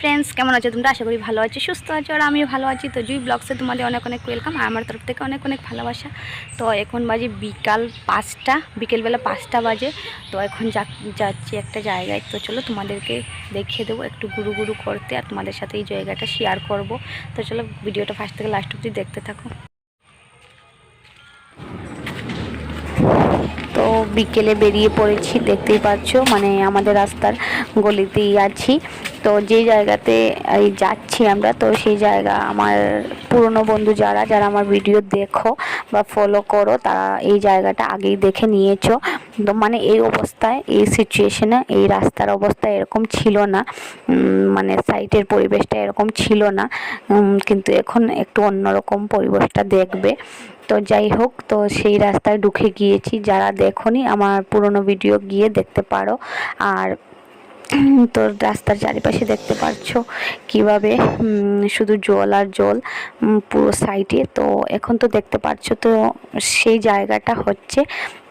Friends, কেমন আছো তোমরা? আশা করি ভালো আছি, সুস্থ আছো, আর আমিও ভালো আছি। তো জুই ব্লগসে তোমাদের অনেক অনেক ওয়েলকাম, আর আমার তরফ থেকে অনেক অনেক ভালোবাসা। তো এখন বাজে বিকেলবেলা 5টা বাজে। তো এখন যাচ্ছি একটা জায়গায়। তো চলো তোমাদেরকে দেখিয়ে দেবো একটু গুরু করতে, আর তোমাদের সাথে এই জায়গাটা শেয়ার করব। তো চলো ভিডিওটা ফার্স্ট থেকে লাস্ট অবধি দেখতে থাকো। তো বিকেলে বেরিয়ে পড়েছি, দেখতেই পাচ্ছ, মানে আমাদের রাস্তার গলিতেই আছি। তো যে জায়গাতে এই যাচ্ছি আমরা, তো সেই জায়গা আমার পুরনো বন্ধু যারা আমার ভিডিও দেখো বা ফলো করো, তারা এই জায়গাটা আগেই দেখে নিয়েছো। তো মানে এই অবস্থায়, এই সিচুয়েশনে, এই রাস্তার অবস্থা এরকম ছিল না, মানে সাইটের পরিবেশটা এরকম ছিল না, কিন্তু এখন একটু অন্যরকম পরিবেশটা দেখবে। তো যাই হোক, তো সেই রাস্তায় ঢুকে গিয়েছি। যারা দেখোনি আমার পুরনো ভিডিও গিয়ে দেখতে পারো। আর তো রাস্তার চারিপাশে দেখতে পাচ্ছ কিভাবে শুধু জল আর জল পুরো সাইডে। তো এখন তো দেখতে পাচ্ছ, তো সেই জায়গাটা হচ্ছে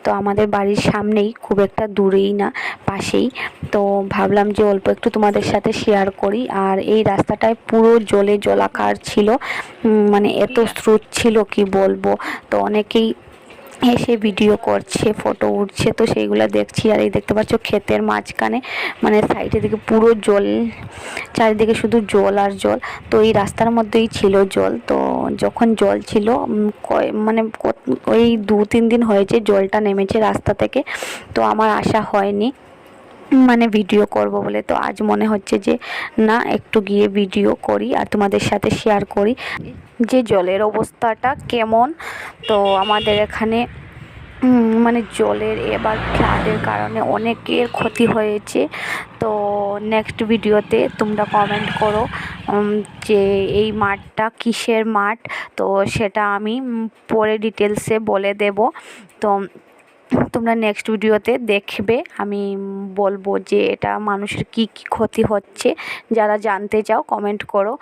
তো আমাদের বাড়ির সামনেই, খুব একটা দূরেই না, পাশেই। তো ভাবলাম যে অল্প একটু তোমাদের সাথে শেয়ার করি। আর এই রাস্তাটায় পুরো জলাকার ছিল, মানে এত স্রোত ছিল কি বলবো। তো অনেকেই এসে ভিডিও করছে, ফটো উঠছে, তো সেইগুলো দেখছি। আর এই দেখতে পাচ্ছ ক্ষেতের মাঝখানে, মানে সাইডের দিকে পুরো জল, চারিদিকে শুধু জল আর জল। তো এই রাস্তার মধ্যেই ছিল জল। তো যখন জল ছিল, মানে ওই 2-3 দিন হয়েছে জলটা নেমেছে রাস্তা থেকে। তো আমার আশা হয়নি মানে ভিডিও করব বলে। তো আজ মনে হচ্ছে যে না, একটু গিয়ে ভিডিও করি আর তোমাদের সাথে শেয়ার করি যে জলের অবস্থাটা কেমন। তো আমাদের এখানে মানে জলের এবার ফ্লাডের কারণে অনেকের ক্ষতি হয়েছে। তো নেক্সট ভিডিওতে তোমরা কমেন্ট করো যে এই মাঠটা কিসের মাঠ, তো সেটা আমি পরে ডিটেলসে বলে দেব। তো তোমরা নেক্সট ভিডিওতে দেখবে, আমি বলবো যে এটা মানুষের কি কি ক্ষতি হচ্ছে। যারা জানতে চাও কমেন্ট করো।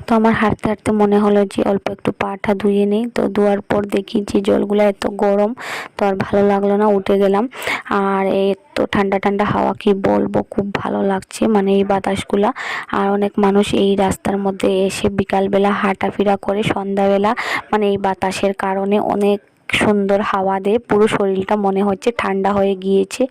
তো আমার হাঁটতে হাঁটতে মনে হলো যে অল্প একটু পাটা ধুয়ে নিই। তো ধোয়ার পর দেখি যে জলগুলো এত গরম, তো আর ভালো লাগলো না, উঠে গেলাম। আর এত ঠান্ডা ঠান্ডা হাওয়া, কি বলবো, খুব ভালো লাগছে মানে এই বাতাসগুলা। আর অনেক মানুষ এই রাস্তার মধ্যে এসে বিকালবেলা হাঁটাফেরা করে, সন্ধ্যাবেলা, মানে এই বাতাসের কারণে অনেক সুন্দর হাওয়া দেয়, পুরো শরীরটা মনে হচ্ছে ঠান্ডা হয়ে গিয়েছে।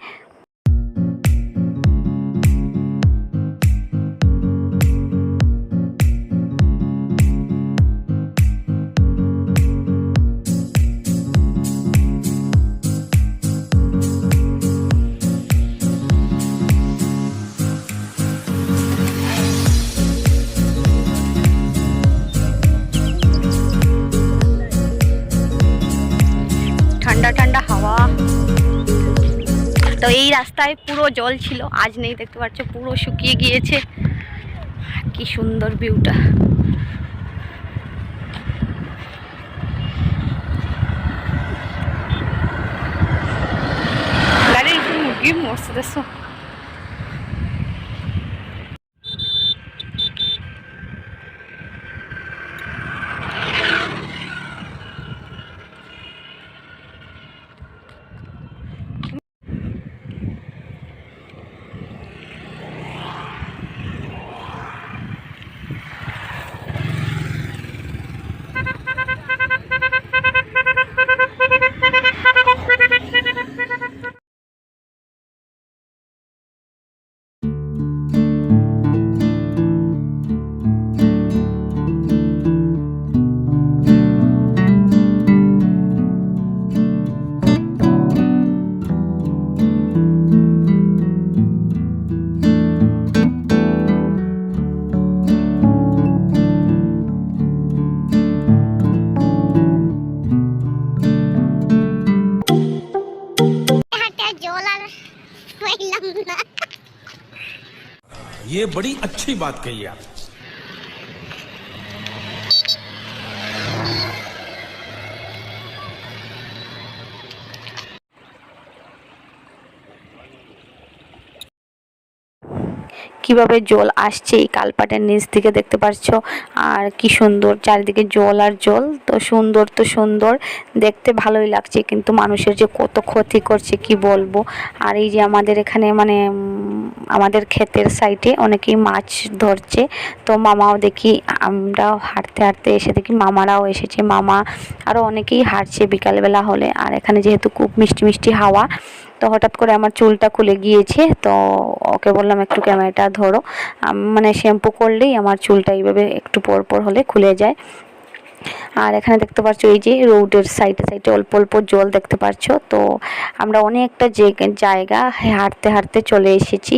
ঠান্ডা ঠান্ডা হাওয়া। তো এই রাস্তায় পুরো জল ছিল, আজ নেই, দেখতে পাচ্ছ পুরো শুকিয়ে গিয়েছে। কি সুন্দর ভিউটা। গাড়ির মুরগি মরছে দেখছো। ये बड़ी अच्छी बात कही आप। কিভাবে জল আসছে এই কালপাটের নিচ থেকে দেখতে পাচ্ছ। আর কি সুন্দর চারিদিকে জল আর জল, তো সুন্দর তো সুন্দর, দেখতে ভালোই লাগছে, কিন্তু মানুষের যে কত ক্ষতি করছে কি বলবো। আর এই যে আমাদের এখানে মানে আমাদের ক্ষেতের সাইডে অনেকেই মাছ ধরছে, তো মামাও দেখি, আমরাও হাঁটতে হাঁটতে এসে দেখি মামারাও এসেছে, মামা আরও অনেকেই হাঁটছে বিকালবেলা হলে। আর এখানে যেহেতু খুব মিষ্টি মিষ্টি হাওয়া, তো হঠাৎ করে আমার চুলটা খুলে গিয়েছে, তো ওকে বললাম একটু ক্যামেরাটা ধরো, মানে শ্যাম্পু করলেই আমার চুলটা এইভাবে একটু পর পর হলে খুলে যায়। আর এখানে দেখতে পাচ্ছ এই যে রোডের সাইডে সাইডে অল্প অল্প জল দেখতে পাচ্ছ। তো আমরা অনেকটা জায়গা হাঁটতে হাঁটতে চলে এসেছি,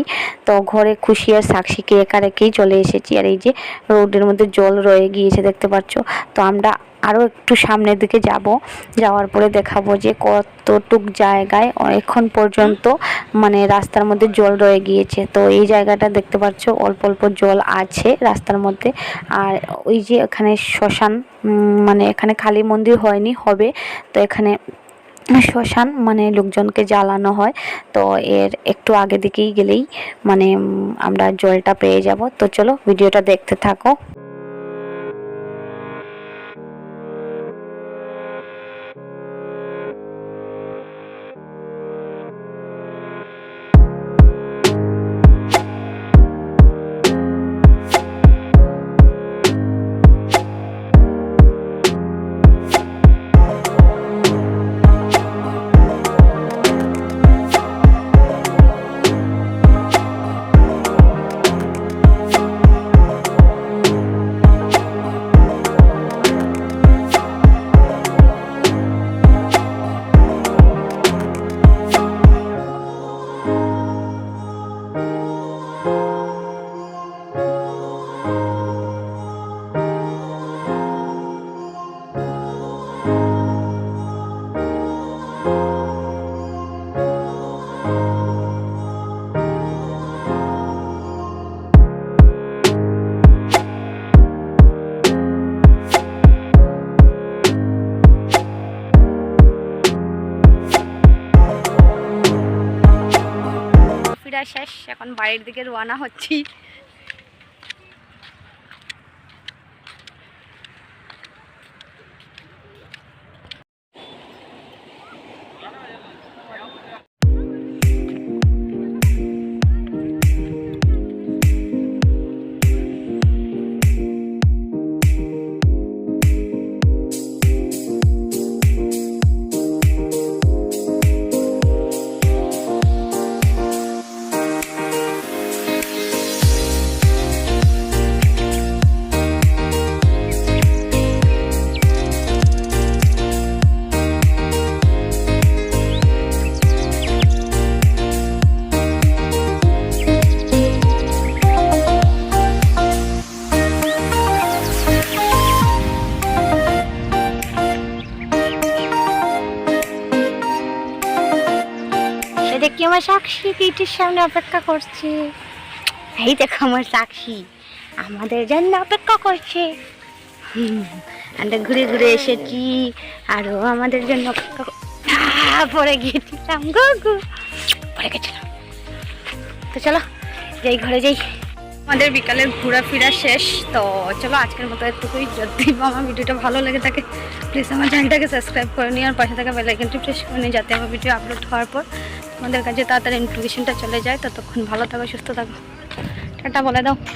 তো ঘরে খুশি আর সাক্ষীকে একা রেখেই চলে এসেছি। আর এই যে রোডের মধ্যে জল রয়ে গিয়েছে দেখতে পাচ্ছ। তো আমরা আরও একটু সামনের দিকে যাব, যাওয়ার পরে দেখাবো যে কতটুক জায়গায় এখন পর্যন্ত মানে রাস্তার মধ্যে জল রয়ে গিয়েছে। তো এই জায়গাটা দেখতে পাচ্ছ অল্প অল্প জল আছে রাস্তার মধ্যে। আর ওই যে এখানে শ্মশান, মানে এখানে কালী মন্দির হয়নি, হবে। তো এখানে শ্মশান মানে লোকজনকে জ্বালানো হয়, তো এর একটু আগে দিকেই গেলেই মানে আমরা জলটা পেয়ে যাব। তো চলো ভিডিওটা দেখতে থাকো। ফিরা শেষ, এখন বাড়ির দিকে রওনা হচ্ছি। দেখি আমার সাক্ষী গেটের সামনে অপেক্ষা করছে। এই দেখো আমার সাক্ষী আমাদের জন্য অপেক্ষা করছে। আমরা ঘুরে ঘুরে এসেছি, আরও আমাদের জন্য অপেক্ষা পরে গিয়েছিলাম, গু পরে গেছিলাম। তো চলো যাই, ঘরে যাই। আমাদের বিকালের ঘোরাফেরা শেষ, তো চলো আজকের মতো এতটুকুই। যদি আমার ভিডিওটা ভালো লাগে থাকে প্লিজ আমার চ্যানেলটাকে সাবস্ক্রাইব করে নিও, আর পাশে থাকা বেল আইকনটি প্রেস করে নিও, যাতে আমার ভিডিও আপলোড হওয়ার পর তোমাদের কাছে তাড়াতাড়ি নোটিফিকেশনটা চলে যায়। ততক্ষণ ভালো থাকো, সুস্থ থাকো, টাটা বলে দাও।